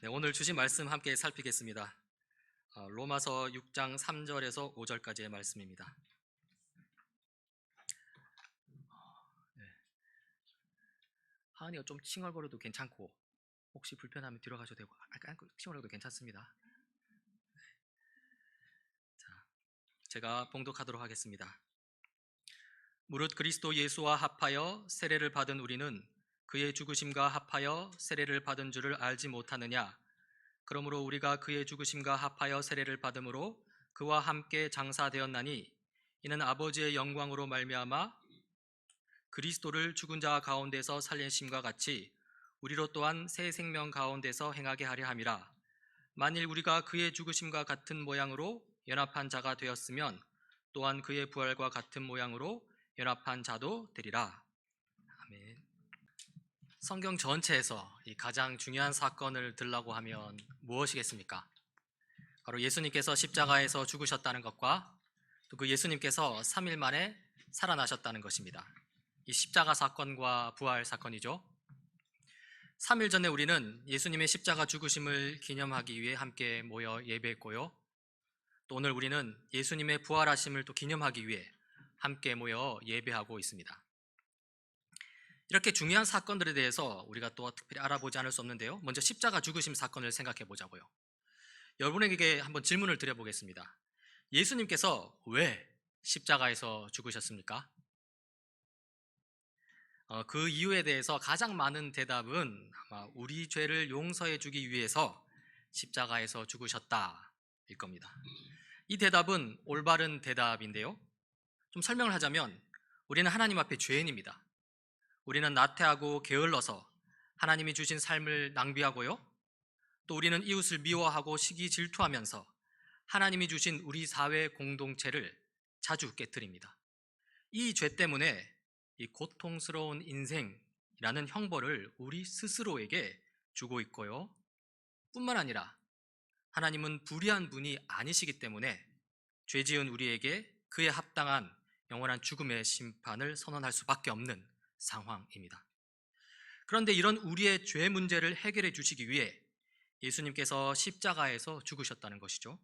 네, 오늘 주신 말씀 함께 살피겠습니다. 로마서 6장 3절에서 5절까지의 말씀입니다. 네, 하은이가 좀 칭얼거려도 괜찮고 혹시 불편하면 뒤로 가셔도 되고 칭얼거려도 괜찮습니다. 자, 제가 봉독하도록 하겠습니다. 무릇 그리스도 예수와 합하여 세례를 받은 우리는 그의 죽으심과 합하여 세례를 받은 줄을 알지 못하느냐? 그러므로 우리가 그의 죽으심과 합하여 세례를 받음으로 그와 함께 장사되었나니 이는 아버지의 영광으로 말미암아 그리스도를 죽은 자 가운데서 살리심과 같이 우리로 또한 새 생명 가운데서 행하게 하려 함이라. 만일 우리가 그의 죽으심과 같은 모양으로 연합한 자가 되었으면 또한 그의 부활과 같은 모양으로 연합한 자도 되리라. 아멘. 성경 전체에서 이 가장 중요한 사건을 들라고 하면 무엇이겠습니까? 바로 예수님께서 십자가에서 죽으셨다는 것과 또 그 예수님께서 3일 만에 살아나셨다는 것입니다. 이 십자가 사건과 부활 사건이죠. 3일 전에 우리는 예수님의 십자가 죽으심을 기념하기 위해 함께 모여 예배했고요. 또 오늘 우리는 예수님의 부활하심을 또 기념하기 위해 함께 모여 예배하고 있습니다. 이렇게 중요한 사건들에 대해서 우리가 또 특별히 알아보지 않을 수 없는데요. 먼저 십자가 죽으심 사건을 생각해 보자고요. 여러분에게 한번 질문을 드려보겠습니다. 예수님께서 왜 십자가에서 죽으셨습니까? 그 이유에 대해서 가장 많은 대답은 아마 우리 죄를 용서해 주기 위해서 십자가에서 죽으셨다일 겁니다. 이 대답은 올바른 대답인데요. 좀 설명을 하자면 우리는 하나님 앞에 죄인입니다. 우리는 나태하고 게을러서 하나님이 주신 삶을 낭비하고요. 또 우리는 이웃을 미워하고 시기 질투하면서 하나님이 주신 우리 사회 공동체를 자주 깨뜨립니다. 이 죄 때문에 이 고통스러운 인생이라는 형벌을 우리 스스로에게 주고 있고요. 뿐만 아니라 하나님은 불의한 분이 아니시기 때문에 죄 지은 우리에게 그에 합당한 영원한 죽음의 심판을 선언할 수밖에 없는 상황입니다. 그런데 이런 우리의 죄 문제를 해결해 주시기 위해 예수님께서 십자가에서 죽으셨다는 것이죠.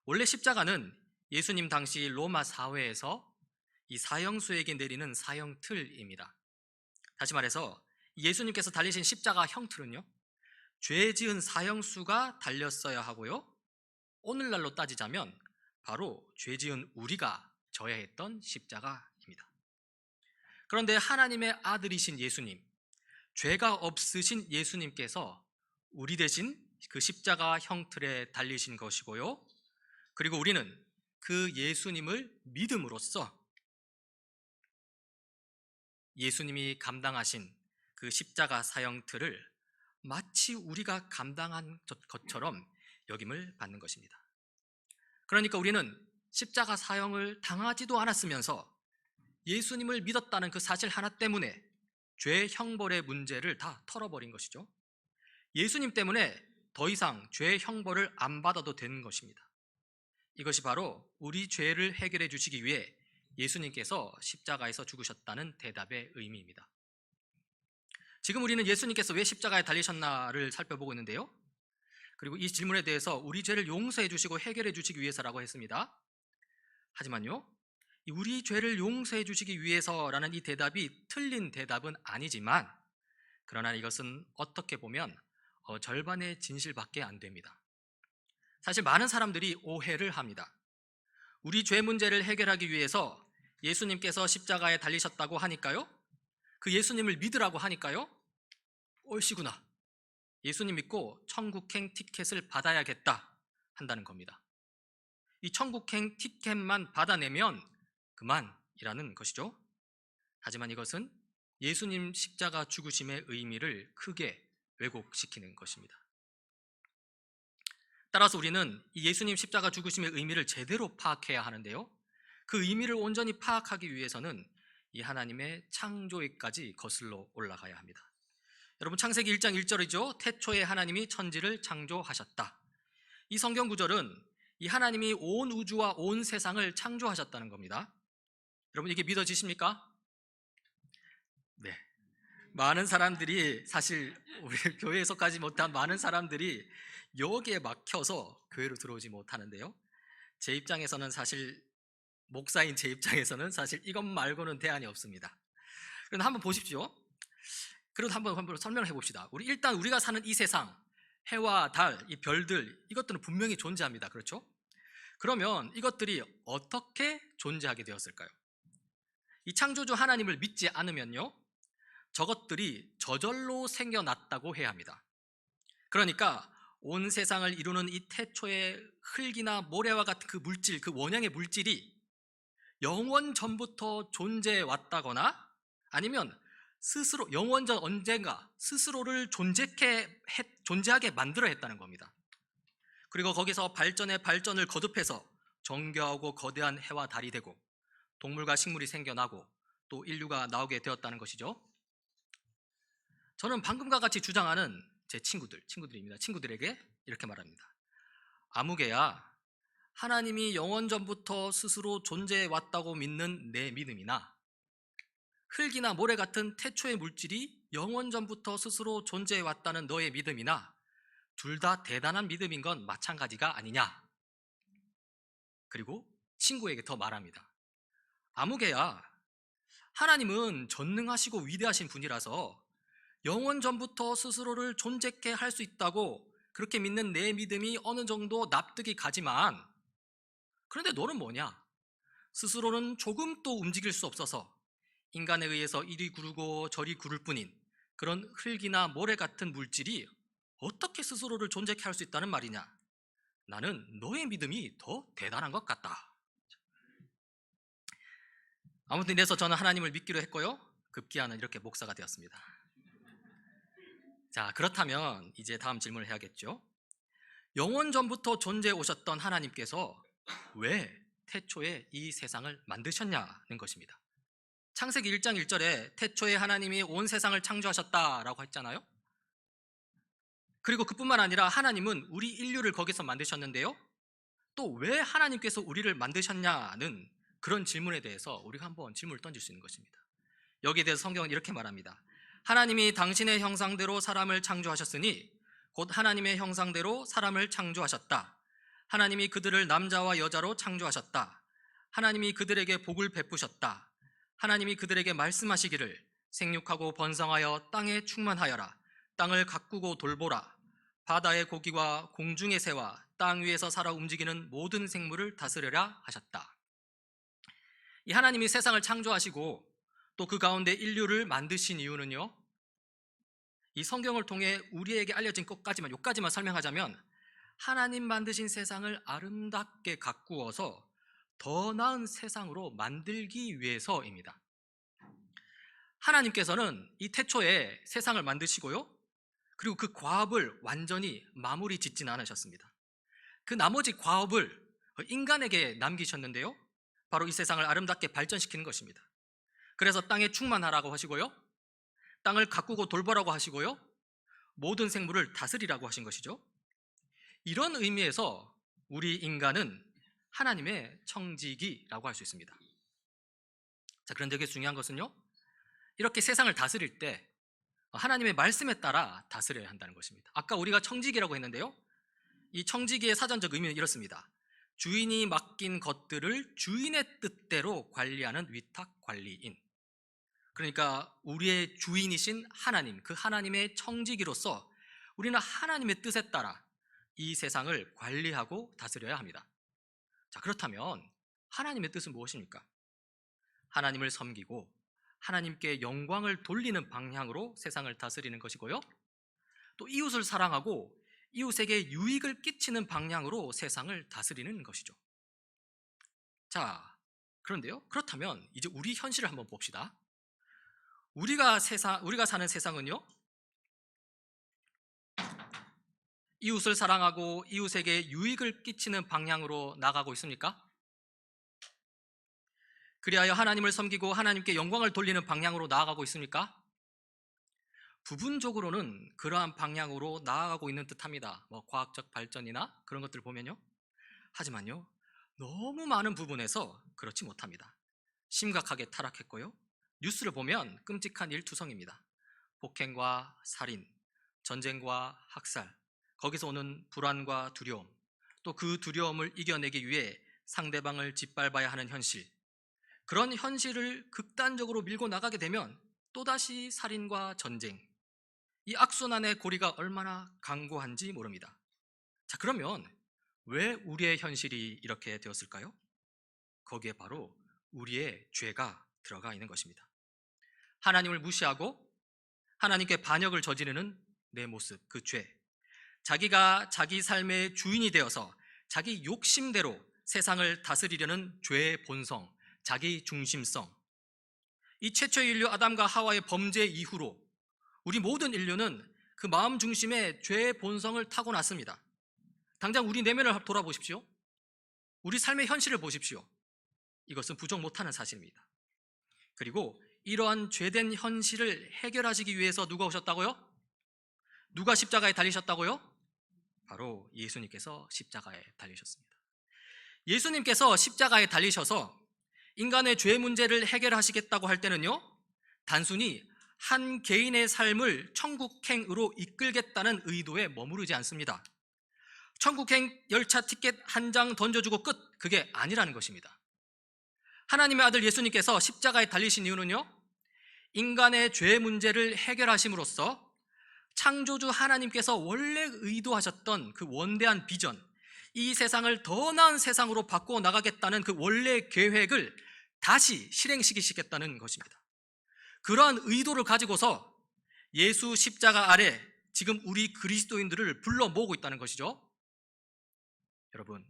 원래 십자가는 예수님 당시 로마 사회에서 이 사형수에게 내리는 사형틀입니다. 다시 말해서 예수님께서 달리신 십자가 형틀은요, 죄 지은 사형수가 달렸어야 하고요, 오늘날로 따지자면 바로 죄 지은 우리가 져야 했던 십자가입니다. 그런데 하나님의 아들이신 예수님, 죄가 없으신 예수님께서 우리 대신 그 십자가 형틀에 달리신 것이고요, 그리고 우리는 그 예수님을 믿음으로써 예수님이 감당하신 그 십자가 사형틀을 마치 우리가 감당한 것처럼 여김을 받는 것입니다. 그러니까 우리는 십자가 사형을 당하지도 않았으면서 예수님을 믿었다는 그 사실 하나 때문에 죄 형벌의 문제를 다 털어버린 것이죠. 예수님 때문에 더 이상 죄 형벌을 안 받아도 되는 것입니다. 이것이 바로 우리 죄를 해결해 주시기 위해 예수님께서 십자가에서 죽으셨다는 대답의 의미입니다. 지금 우리는 예수님께서 왜 십자가에 달리셨나를 살펴보고 있는데요. 그리고 이 질문에 대해서 우리 죄를 용서해 주시고 해결해 주시기 위해서라고 했습니다. 하지만요, 우리 죄를 용서해 주시기 위해서라는 이 대답이 틀린 대답은 아니지만, 그러나 이것은 어떻게 보면 절반의 진실밖에 안 됩니다. 사실 많은 사람들이 오해를 합니다. 우리 죄 문제를 해결하기 위해서 예수님께서 십자가에 달리셨다고 하니까요, 그 예수님을 믿으라고 하니까요, 옳시구나, 예수님 믿고 천국행 티켓을 받아야겠다 한다는 겁니다. 이 천국행 티켓만 받아내면 그만이라는 것이죠. 하지만 이것은 예수님 십자가 죽으심의 의미를 크게 왜곡시키는 것입니다. 따라서 우리는 이 예수님 십자가 죽으심의 의미를 제대로 파악해야 하는데요, 그 의미를 온전히 파악하기 위해서는 이 하나님의 창조에까지 거슬러 올라가야 합니다. 여러분, 창세기 1장 1절이죠. 태초에 하나님이 천지를 창조하셨다. 이 성경 구절은 이 하나님이 온 우주와 온 세상을 창조하셨다는 겁니다. 여러분, 이게 믿어지십니까? 네, 많은 사람들이 사실 우리 교회에 속하지 못한 많은 사람들이 여기에 막혀서 교회로 들어오지 못하는데요. 제 입장에서는 사실 목사인 제 입장에서는 사실 이것 말고는 대안이 없습니다. 그런데 한번 보십시오. 그래도 한번 설명을 해봅시다. 일단 우리가 사는 이 세상, 해와 달, 이 별들, 이것들은 분명히 존재합니다. 그렇죠? 그러면 이것들이 어떻게 존재하게 되었을까요? 이 창조주 하나님을 믿지 않으면요, 저것들이 저절로 생겨났다고 해야 합니다. 그러니까 온 세상을 이루는 이 태초의 흙이나 모래와 같은 그 물질, 그 원형의 물질이 영원 전부터 존재해 왔다거나 아니면 스스로 영원 전 언젠가 스스로를 존재하게 만들어 했다는 겁니다. 그리고 거기서 발전에 발전을 거듭해서 정교하고 거대한 해와 달이 되고 동물과 식물이 생겨나고 또 인류가 나오게 되었다는 것이죠. 저는 방금과 같이 주장하는 제 친구들입니다. 친구들에게 이렇게 말합니다. 아무개야, 하나님이 영원 전부터 스스로 존재해 왔다고 믿는 내 믿음이나 흙이나 모래 같은 태초의 물질이 영원 전부터 스스로 존재해 왔다는 너의 믿음이나 둘 다 대단한 믿음인 건 마찬가지가 아니냐. 그리고 친구에게 더 말합니다. 아무개야, 하나님은 전능하시고 위대하신 분이라서 영원 전부터 스스로를 존재케 할 수 있다고 그렇게 믿는 내 믿음이 어느 정도 납득이 가지만, 그런데 너는 뭐냐? 스스로는 조금도 움직일 수 없어서 인간에 의해서 이리 구르고 저리 구를 뿐인 그런 흙이나 모래 같은 물질이 어떻게 스스로를 존재케 할 수 있다는 말이냐? 나는 너의 믿음이 더 대단한 것 같다. 아무튼 이래서 저는 하나님을 믿기로 했고요, 급기야는 이렇게 목사가 되었습니다. 자, 그렇다면 이제 다음 질문을 해야겠죠. 영원 전부터 존재해 오셨던 하나님께서 왜 태초에 이 세상을 만드셨냐는 것입니다. 창세기 1장 1절에 태초에 하나님이 온 세상을 창조하셨다라고 했잖아요. 그리고 그뿐만 아니라 하나님은 우리 인류를 거기서 만드셨는데요, 또 왜 하나님께서 우리를 만드셨냐는 그런 질문에 대해서 우리가 한번 질문을 던질 수 있는 것입니다. 여기에 대해서 성경은 이렇게 말합니다. 하나님이 당신의 형상대로 사람을 창조하셨으니 곧 하나님의 형상대로 사람을 창조하셨다. 하나님이 그들을 남자와 여자로 창조하셨다. 하나님이 그들에게 복을 베푸셨다. 하나님이 그들에게 말씀하시기를 생육하고 번성하여 땅에 충만하여라. 땅을 가꾸고 돌보라. 바다의 고기와 공중의 새와 땅 위에서 살아 움직이는 모든 생물을 다스려라 하셨다. 이 하나님이 세상을 창조하시고 또 그 가운데 인류를 만드신 이유는요, 이 성경을 통해 우리에게 알려진 여기까지만 설명하자면 하나님 만드신 세상을 아름답게 가꾸어서 더 나은 세상으로 만들기 위해서입니다. 하나님께서는 이 태초에 세상을 만드시고요, 그리고 그 과업을 완전히 마무리 짓진 않으셨습니다. 그 나머지 과업을 인간에게 남기셨는데요, 바로 이 세상을 아름답게 발전시키는 것입니다. 그래서 땅에 충만하라고 하시고요, 땅을 가꾸고 돌보라고 하시고요, 모든 생물을 다스리라고 하신 것이죠. 이런 의미에서 우리 인간은 하나님의 청지기라고 할 수 있습니다. 자, 그런데 되게 중요한 것은요, 이렇게 세상을 다스릴 때 하나님의 말씀에 따라 다스려야 한다는 것입니다. 아까 우리가 청지기라고 했는데요, 이 청지기의 사전적 의미는 이렇습니다. 주인이 맡긴 것들을 주인의 뜻대로 관리하는 위탁 관리인. 그러니까 우리의 주인이신 하나님, 그 하나님의 청지기로서 우리는 하나님의 뜻에 따라 이 세상을 관리하고 다스려야 합니다. 자, 그렇다면 하나님의 뜻은 무엇입니까? 하나님을 섬기고 하나님께 영광을 돌리는 방향으로 세상을 다스리는 것이고요, 또 이웃을 사랑하고 이웃에게 유익을 끼치는 방향으로 세상을 다스리는 것이죠. 자, 그런데요, 그렇다면 이제 우리 현실을 한번 봅시다. 우리가 사는 세상은요, 이웃을 사랑하고 이웃에게 유익을 끼치는 방향으로 나가고 있습니까? 그리하여 하나님을 섬기고 하나님께 영광을 돌리는 방향으로 나아가고 있습니까? 부분적으로는 그러한 방향으로 나아가고 있는 듯합니다. 과학적 발전이나 그런 것들을 보면요. 하지만요, 너무 많은 부분에서 그렇지 못합니다. 심각하게 타락했고요, 뉴스를 보면 끔찍한 일투성입니다. 폭행과 살인, 전쟁과 학살, 거기서 오는 불안과 두려움, 또 그 두려움을 이겨내기 위해 상대방을 짓밟아야 하는 현실, 그런 현실을 극단적으로 밀고 나가게 되면 또다시 살인과 전쟁, 이 악순환의 고리가 얼마나 강고한지 모릅니다. 자, 그러면 왜 우리의 현실이 이렇게 되었을까요? 거기에 바로 우리의 죄가 들어가 있는 것입니다. 하나님을 무시하고 하나님께 반역을 저지르는 내 모습, 그 죄, 자기가 자기 삶의 주인이 되어서 자기 욕심대로 세상을 다스리려는 죄의 본성, 자기 중심성, 이 최초의 인류 아담과 하와의 범죄 이후로 우리 모든 인류는 그 마음 중심의 죄의 본성을 타고났습니다. 당장 우리 내면을 돌아보십시오. 우리 삶의 현실을 보십시오. 이것은 부정 못하는 사실입니다. 그리고 이러한 죄된 현실을 해결하시기 위해서 누가 오셨다고요? 누가 십자가에 달리셨다고요? 바로 예수님께서 십자가에 달리셨습니다. 예수님께서 십자가에 달리셔서 인간의 죄 문제를 해결하시겠다고 할 때는요, 단순히 한 개인의 삶을 천국행으로 이끌겠다는 의도에 머무르지 않습니다. 천국행 열차 티켓 한 장 던져주고 끝, 그게 아니라는 것입니다. 하나님의 아들 예수님께서 십자가에 달리신 이유는요, 인간의 죄 문제를 해결하심으로써 창조주 하나님께서 원래 의도하셨던 그 원대한 비전, 이 세상을 더 나은 세상으로 바꿔 나가겠다는 그 원래 계획을 다시 실행시키시겠다는 것입니다. 그러한 의도를 가지고서 예수 십자가 아래 지금 우리 그리스도인들을 불러 모으고 있다는 것이죠. 여러분,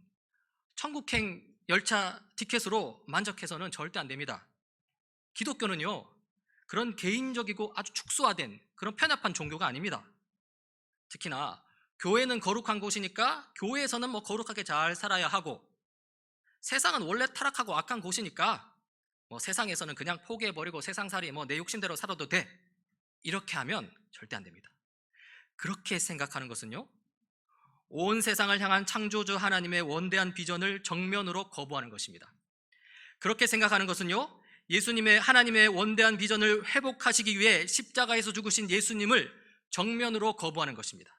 천국행 열차 티켓으로 만족해서는 절대 안 됩니다. 기독교는요, 그런 개인적이고 아주 축소화된 그런 편협한 종교가 아닙니다. 특히나 교회는 거룩한 곳이니까 교회에서는 뭐 거룩하게 잘 살아야 하고, 세상은 원래 타락하고 악한 곳이니까 뭐 세상에서는 그냥 포기해버리고 세상살이 뭐 내 욕심대로 살아도 돼, 이렇게 하면 절대 안 됩니다. 그렇게 생각하는 것은요, 온 세상을 향한 창조주 하나님의 원대한 비전을 정면으로 거부하는 것입니다. 그렇게 생각하는 것은요, 예수님의 하나님의 원대한 비전을 회복하시기 위해 십자가에서 죽으신 예수님을 정면으로 거부하는 것입니다.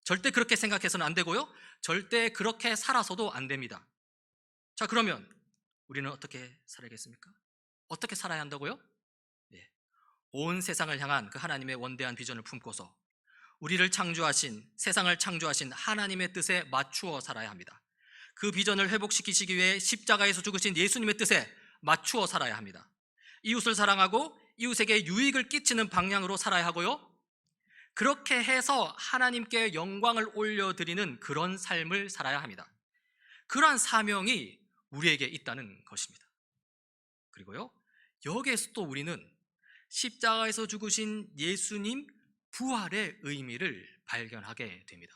절대 그렇게 생각해서는 안 되고요, 절대 그렇게 살아서도 안 됩니다. 자, 그러면 우리는 어떻게 살아야겠습니까? 어떻게 살아야 한다고요? 네. 온 세상을 향한 그 하나님의 원대한 비전을 품고서 우리를 창조하신, 세상을 창조하신 하나님의 뜻에 맞추어 살아야 합니다. 그 비전을 회복시키시기 위해 십자가에서 죽으신 예수님의 뜻에 맞추어 살아야 합니다. 이웃을 사랑하고 이웃에게 유익을 끼치는 방향으로 살아야 하고요, 그렇게 해서 하나님께 영광을 올려드리는 그런 삶을 살아야 합니다. 그러한 사명이 우리에게 있다는 것입니다. 그리고요, 여기에서 또 우리는 십자가에서 죽으신 예수님 부활의 의미를 발견하게 됩니다.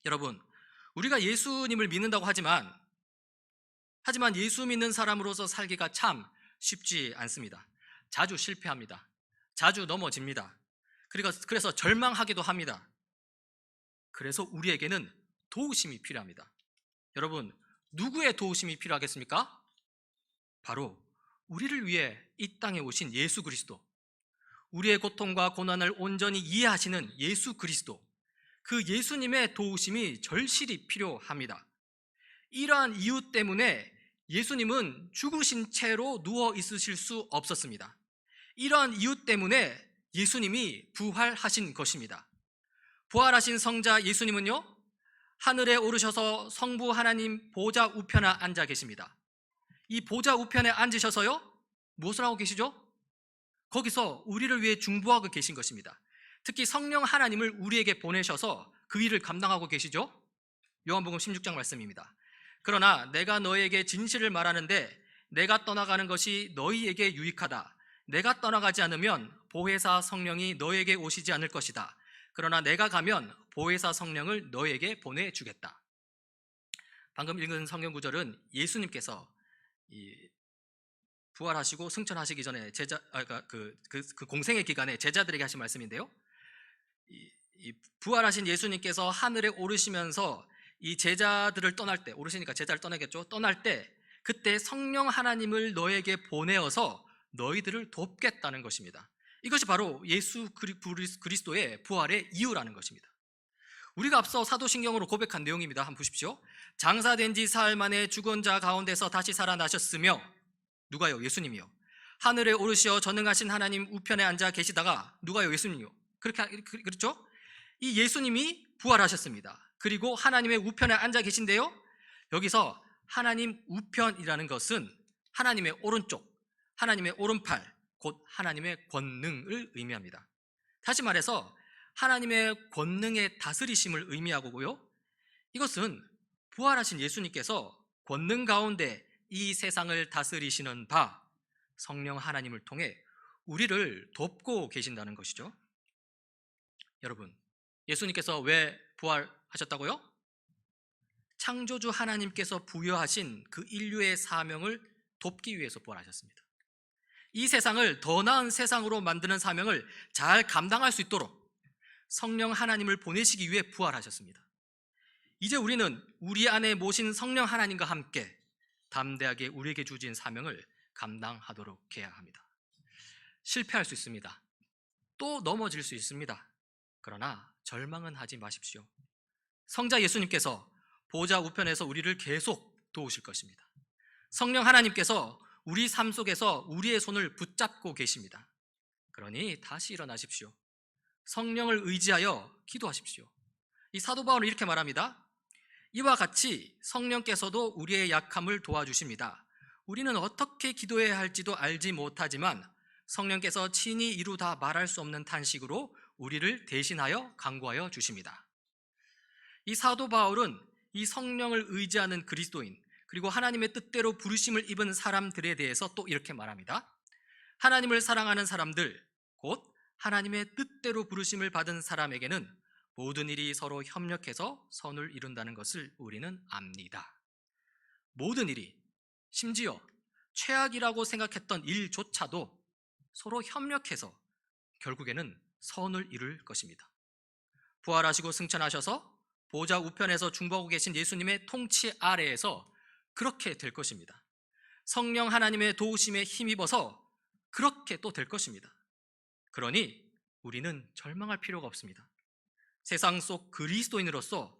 여러분, 우리가 예수님을 믿는다고 하지만 예수 믿는 사람으로서 살기가 참 쉽지 않습니다. 자주 실패합니다. 자주 넘어집니다. 그래서 절망하기도 합니다. 그래서 우리에게는 도우심이 필요합니다. 여러분, 누구의 도우심이 필요하겠습니까? 바로 우리를 위해 이 땅에 오신 예수 그리스도, 우리의 고통과 고난을 온전히 이해하시는 예수 그리스도, 그 예수님의 도우심이 절실히 필요합니다. 이러한 이유 때문에 예수님은 죽으신 채로 누워 있으실 수 없었습니다. 이러한 이유 때문에 예수님이 부활하신 것입니다. 부활하신 성자 예수님은요, 하늘에 오르셔서 성부 하나님 보좌 우편에 앉아 계십니다. 이 보좌 우편에 앉으셔서요, 무엇을 하고 계시죠? 거기서 우리를 위해 중보하고 계신 것입니다. 특히 성령 하나님을 우리에게 보내셔서 그 일을 감당하고 계시죠. 요한복음 16장 말씀입니다. 그러나 내가 너에게 진실을 말하는데 내가 떠나가는 것이 너희에게 유익하다. 내가 떠나가지 않으면 보혜사 성령이 너에게 오시지 않을 것이다. 그러나 내가 가면 보혜사 성령을 너에게 보내주겠다. 방금 읽은 성경 구절은 예수님께서 부활하시고 승천하시기 전에 그 공생의 기간에 제자들에게 하신 말씀인데요, 이 부활하신 예수님께서 하늘에 오르시면서 이 제자들을 떠날 때, 오르시니까 제자를 떠나겠죠. 떠날 때 그때 성령 하나님을 너에게 보내어서 너희들을 돕겠다는 것입니다. 이것이 바로 예수 그리스도의 부활의 이유라는 것입니다. 우리가 앞서 사도신경으로 고백한 내용입니다. 한번 보십시오. 장사된 지 사흘 만에 죽은 자 가운데서 다시 살아나셨으며, 누가요? 예수님이요. 하늘에 오르시어 전능하신 하나님 우편에 앉아 계시다가, 누가요? 예수님이요. 그렇죠? 이 예수님이 부활하셨습니다. 그리고 하나님의 우편에 앉아 계신데요, 여기서 하나님 우편이라는 것은 하나님의 오른쪽, 하나님의 오른팔, 곧 하나님의 권능을 의미합니다. 다시 말해서 하나님의 권능의 다스리심을 의미하고요, 이것은 부활하신 예수님께서 권능 가운데 이 세상을 다스리시는 바 성령 하나님을 통해 우리를 돕고 계신다는 것이죠. 여러분, 예수님께서 왜 부활하셨다고요? 창조주 하나님께서 부여하신 그 인류의 사명을 돕기 위해서 부활하셨습니다. 이 세상을 더 나은 세상으로 만드는 사명을 잘 감당할 수 있도록 성령 하나님을 보내시기 위해 부활하셨습니다. 이제 우리는 우리 안에 모신 성령 하나님과 함께 담대하게 우리에게 주어진 사명을 감당하도록 해야 합니다. 실패할 수 있습니다. 또 넘어질 수 있습니다. 그러나 절망은 하지 마십시오. 성자 예수님께서 보좌 우편에서 우리를 계속 도우실 것입니다. 성령 하나님께서 우리 삶 속에서 우리의 손을 붙잡고 계십니다. 그러니 다시 일어나십시오. 성령을 의지하여 기도하십시오. 이 사도 바울은 이렇게 말합니다. 이와 같이 성령께서도 우리의 약함을 도와주십니다. 우리는 어떻게 기도해야 할지도 알지 못하지만 성령께서 친히 이루다 말할 수 없는 탄식으로 우리를 대신하여 간구하여 주십니다. 이 사도 바울은 이 성령을 의지하는 그리스도인, 그리고 하나님의 뜻대로 부르심을 입은 사람들에 대해서 또 이렇게 말합니다. 하나님을 사랑하는 사람들, 곧 하나님의 뜻대로 부르심을 받은 사람에게는 모든 일이 서로 협력해서 선을 이룬다는 것을 우리는 압니다. 모든 일이, 심지어 최악이라고 생각했던 일조차도 서로 협력해서 결국에는 선을 이룰 것입니다. 부활하시고 승천하셔서 보좌 우편에서 중보하고 계신 예수님의 통치 아래에서 그렇게 될 것입니다. 성령 하나님의 도우심에 힘입어서 그렇게 또 될 것입니다. 그러니 우리는 절망할 필요가 없습니다. 세상 속 그리스도인으로서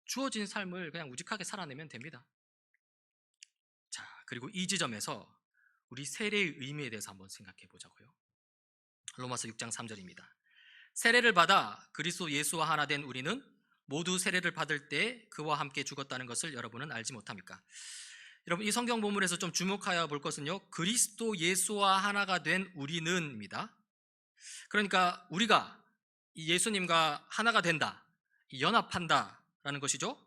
주어진 삶을 그냥 우직하게 살아내면 됩니다. 자, 그리고 이 지점에서 우리 세례의 의미에 대해서 한번 생각해 보자고요. 로마서 6장 3절입니다. 세례를 받아 그리스도 예수와 하나 된 우리는 모두 세례를 받을 때 그와 함께 죽었다는 것을 여러분은 알지 못합니까? 여러분, 이 성경 본문에서 좀 주목하여 볼 것은요, 그리스도 예수와 하나가 된 우리는입니다. 그러니까 우리가 예수님과 하나가 된다, 연합한다라는 것이죠.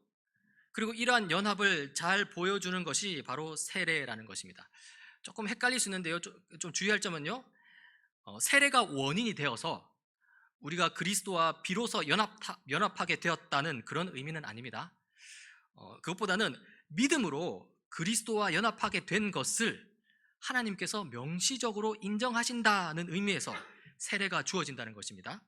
그리고 이러한 연합을 잘 보여주는 것이 바로 세례라는 것입니다. 조금 헷갈릴 수 있는데요, 좀 주의할 점은요, 세례가 원인이 되어서 우리가 그리스도와 비로소 연합하게 되었다는 그런 의미는 아닙니다. 그것보다는 믿음으로 그리스도와 연합하게 된 것을 하나님께서 명시적으로 인정하신다는 의미에서 세례가 주어진다는 것입니다.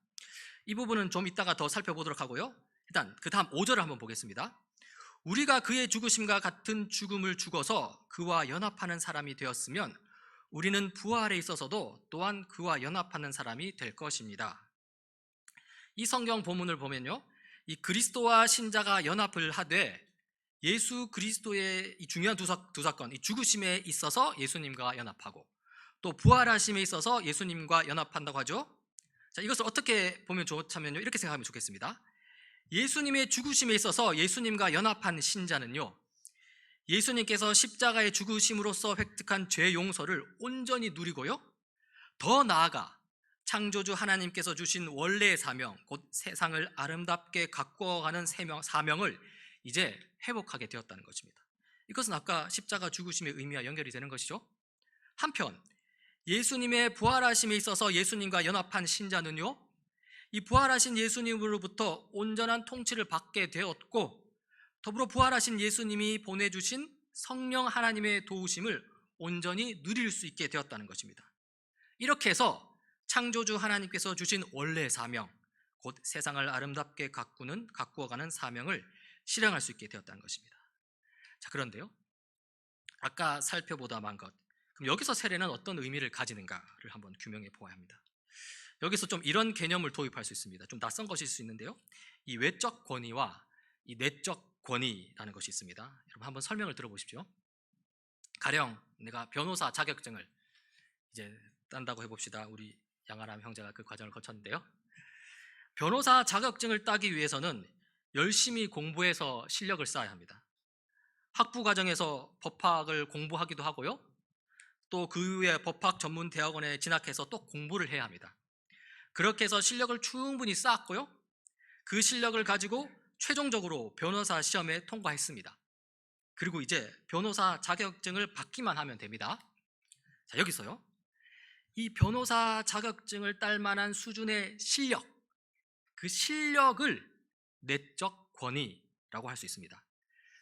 이 부분은 좀 이따가 더 살펴보도록 하고요. 일단 그 다음 5절을 한번 보겠습니다. 우리가 그의 죽으심과 같은 죽음을 죽어서 그와 연합하는 사람이 되었으면 우리는 부활에 있어서도 또한 그와 연합하는 사람이 될 것입니다. 이 성경 본문을 보면요, 이 그리스도와 신자가 연합을 하되 예수 그리스도의 이 중요한 두 사건, 이 죽으심에 있어서 예수님과 연합하고 또 부활하심에 있어서 예수님과 연합한다고 하죠. 자, 이것을 어떻게 보면 좋다면요, 이렇게 생각하면 좋겠습니다. 예수님의 죽으심에 있어서 예수님과 연합한 신자는요, 예수님께서 십자가의 죽으심으로써 획득한 죄 용서를 온전히 누리고요, 더 나아가 창조주 하나님께서 주신 원래의 사명, 곧 세상을 아름답게 가꾸어가는 사명을 이제 회복하게 되었다는 것입니다. 이것은 아까 십자가 죽으심의 의미와 연결이 되는 것이죠. 한편 예수님의 부활하심에 있어서 예수님과 연합한 신자는요, 이 부활하신 예수님으로부터 온전한 통치를 받게 되었고, 더불어 부활하신 예수님이 보내주신 성령 하나님의 도우심을 온전히 누릴 수 있게 되었다는 것입니다. 이렇게 해서 창조주 하나님께서 주신 원래의 사명, 곧 세상을 아름답게 가꾸어가는 사명을 실행할 수 있게 되었다는 것입니다. 자, 그런데요, 아까 살펴보다 만 것, 그럼 여기서 세례는 어떤 의미를 가지는가를 한번 규명해 보아야 합니다. 여기서 좀 이런 개념을 도입할 수 있습니다. 좀 낯선 것일 수 있는데요. 이 외적 권위와 이 내적 권위라는 것이 있습니다. 여러분 한번 설명을 들어보십시오. 가령 내가 변호사 자격증을 이제 딴다고 해봅시다. 우리 양아람 형제가 그 과정을 거쳤는데요. 변호사 자격증을 따기 위해서는 열심히 공부해서 실력을 쌓아야 합니다. 학부 과정에서 법학을 공부하기도 하고요. 또 그 이후에 법학 전문 대학원에 진학해서 또 공부를 해야 합니다. 그렇게 해서 실력을 충분히 쌓았고요. 그 실력을 가지고 최종적으로 변호사 시험에 통과했습니다. 그리고 이제 변호사 자격증을 받기만 하면 됩니다. 자, 여기서요. 이 변호사 자격증을 딸 만한 수준의 실력, 그 실력을 내적 권위라고 할 수 있습니다.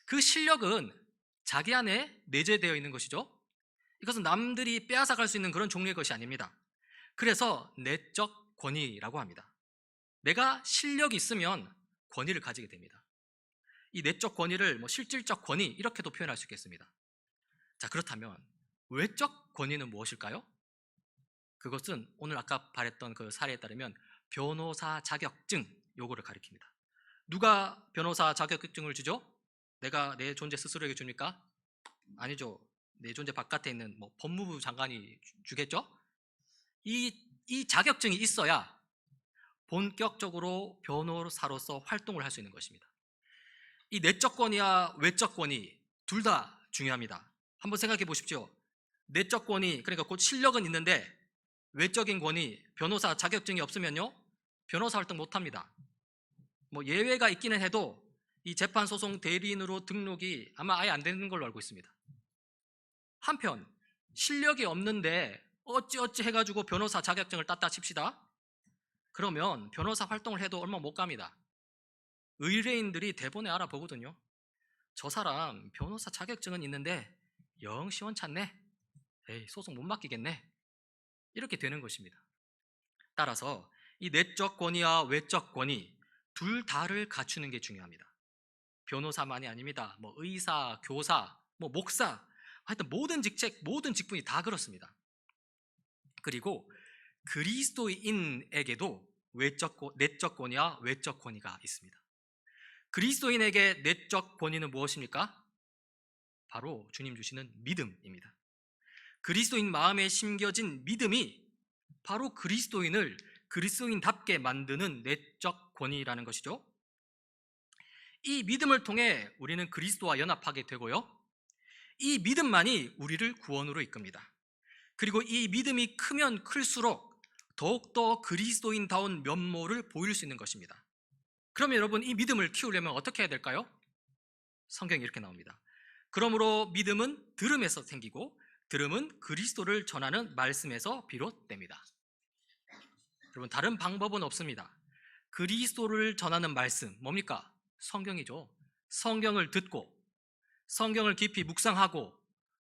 그 실력은 자기 안에 내재되어 있는 것이죠. 이것은 남들이 빼앗아갈 수 있는 그런 종류의 것이 아닙니다. 그래서 내적 권위라고 합니다. 내가 실력이 있으면 권위를 가지게 됩니다. 이 내적 권위를 실질적 권위 이렇게도 표현할 수 있겠습니다. 자, 그렇다면 외적 권위는 무엇일까요? 그것은 오늘 아까 말했던 그 사례에 따르면 변호사 자격증 요거를 가리킵니다. 누가 변호사 자격증을 주죠? 내가 내 존재 스스로에게 줍니까? 아니죠. 내 존재 바깥에 있는 법무부 장관이 주겠죠? 이 자격증이 있어야 본격적으로 변호사로서 활동을 할 수 있는 것입니다. 이 내적 권위와 외적 권위 둘 다 중요합니다. 한번 생각해 보십시오. 내적 권위, 그러니까 곧 실력은 있는데 외적인 권위, 변호사 자격증이 없으면요 변호사 활동 못합니다. 예외가 있기는 해도 이 재판소송 대리인으로 등록이 아마 아예 안 되는 걸로 알고 있습니다. 한편 실력이 없는데 어찌어찌 해가지고 변호사 자격증을 땄다 칩시다. 그러면 변호사 활동을 해도 얼마 못 갑니다. 의뢰인들이 대본에 알아보거든요. 저 사람 변호사 자격증은 있는데 영 시원찮네. 에이, 소송 못 맡기겠네. 이렇게 되는 것입니다. 따라서 이 내적 권위와 외적 권위 둘 다를 갖추는 게 중요합니다. 변호사만이 아닙니다. 의사, 교사, 목사, 하여튼 모든 직책, 모든 직분이 다 그렇습니다. 그리고 그리스도인에게도 내적 권위와 외적 권위가 있습니다. 그리스도인에게 내적 권위는 무엇입니까? 바로 주님 주시는 믿음입니다. 그리스도인 마음에 심겨진 믿음이 바로 그리스도인을 그리스도인답게 만드는 내적 권위라는 것이죠. 이 믿음을 통해 우리는 그리스도와 연합하게 되고요. 이 믿음만이 우리를 구원으로 이끕니다. 그리고 이 믿음이 크면 클수록 더욱더 그리스도인다운 면모를 보일 수 있는 것입니다. 그러면 여러분 이 믿음을 키우려면 어떻게 해야 될까요? 성경이 이렇게 나옵니다. 그러므로 믿음은 들음에서 생기고 들음은 그리스도를 전하는 말씀에서 비롯됩니다. 여러분 다른 방법은 없습니다. 그리스도를 전하는 말씀 뭡니까? 성경이죠. 성경을 듣고 성경을 깊이 묵상하고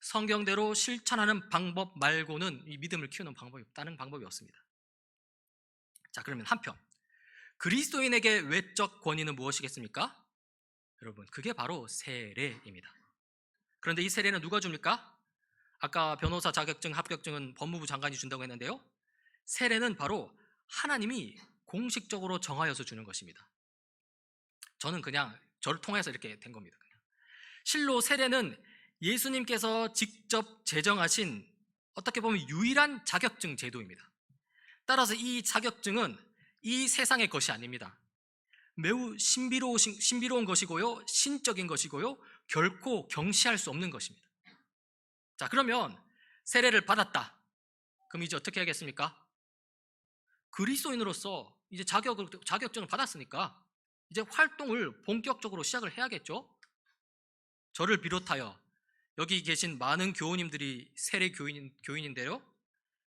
성경대로 실천하는 방법 말고는 이 믿음을 키우는 방법이 다른 방법이 없습니다. 자, 그러면 한편 그리스도인에게 외적 권위는 무엇이겠습니까? 여러분 그게 바로 세례입니다. 그런데 이 세례는 누가 줍니까? 아까 변호사 자격증, 합격증은 법무부 장관이 준다고 했는데요. 세례는 바로 하나님이 공식적으로 정하여서 주는 것입니다. 저는 그냥 저를 통해서 이렇게 된 겁니다. 실로 세례는 예수님께서 직접 제정하신 어떻게 보면 유일한 자격증 제도입니다. 따라서 이 자격증은 이 세상의 것이 아닙니다. 매우 신비로운 것이고요, 신적인 것이고요, 결코 경시할 수 없는 것입니다. 자, 그러면 세례를 받았다. 그럼 이제 어떻게 하겠습니까? 그리스도인으로서 이제 자격증을 받았으니까 이제 활동을 본격적으로 시작을 해야겠죠? 저를 비롯하여 여기 계신 많은 교우님들이 세례 교인인데요.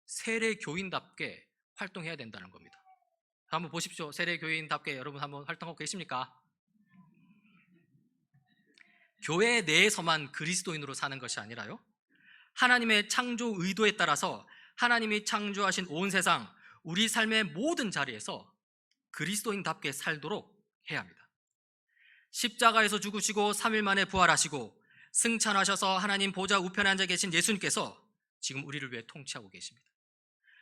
세례 교인답게 활동해야 된다는 겁니다. 한번 보십시오. 세례 교인답게 여러분 한번 활동하고 계십니까? 교회 내에서만 그리스도인으로 사는 것이 아니라요. 하나님의 창조 의도에 따라서 하나님이 창조하신 온 세상, 우리 삶의 모든 자리에서 그리스도인답게 살도록 해야 합니다. 십자가에서 죽으시고 3일 만에 부활하시고 승천하셔서 하나님 보좌 우편에 앉아 계신 예수님께서 지금 우리를 위해 통치하고 계십니다.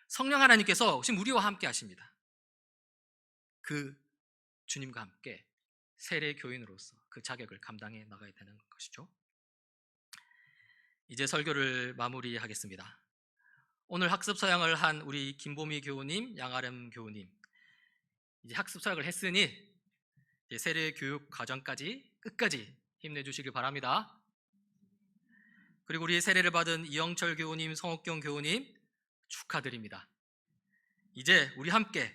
성령 하나님께서 지금 우리와 함께 하십니다. 그 주님과 함께 세례 교인으로서 그 자격을 감당해 나가야 되는 것이죠. 이제 설교를 마무리하겠습니다. 오늘 학습 서양을 한 우리 김보미 교우님, 양아름 교우님, 이제 학습 서약을 했으니 이제 세례 교육 과정까지 끝까지 힘내주시길 바랍니다. 그리고 우리 세례를 받은 이영철 교우님, 성옥경 교우님 축하드립니다. 이제 우리 함께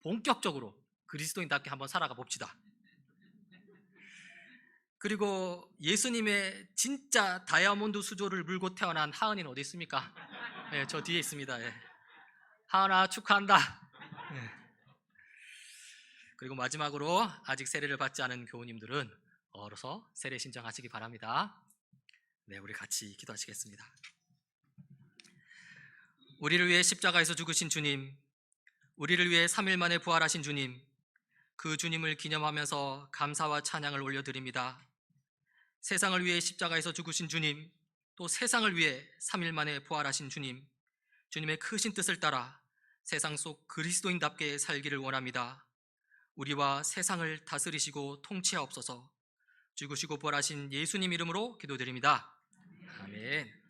본격적으로 그리스도인답게 한번 살아가 봅시다. 그리고 예수님의 진짜 다이아몬드 수조를 물고 태어난 하은이는 어디 있습니까? 네, 저 뒤에 있습니다. 네. 하은아 축하한다. 네. 그리고 마지막으로 아직 세례를 받지 않은 교우님들은 어서 세례 신청하시기 바랍니다. 네, 우리 같이 기도하시겠습니다. 우리를 위해 십자가에서 죽으신 주님, 우리를 위해 3일 만에 부활하신 주님, 그 주님을 기념하면서 감사와 찬양을 올려드립니다. 세상을 위해 십자가에서 죽으신 주님, 또 세상을 위해 3일 만에 부활하신 주님, 주님의 크신 뜻을 따라 세상 속 그리스도인답게 살기를 원합니다. 우리와 세상을 다스리시고 통치하옵소서. 죽으시고 부활하신 예수님 이름으로 기도드립니다. 아멘.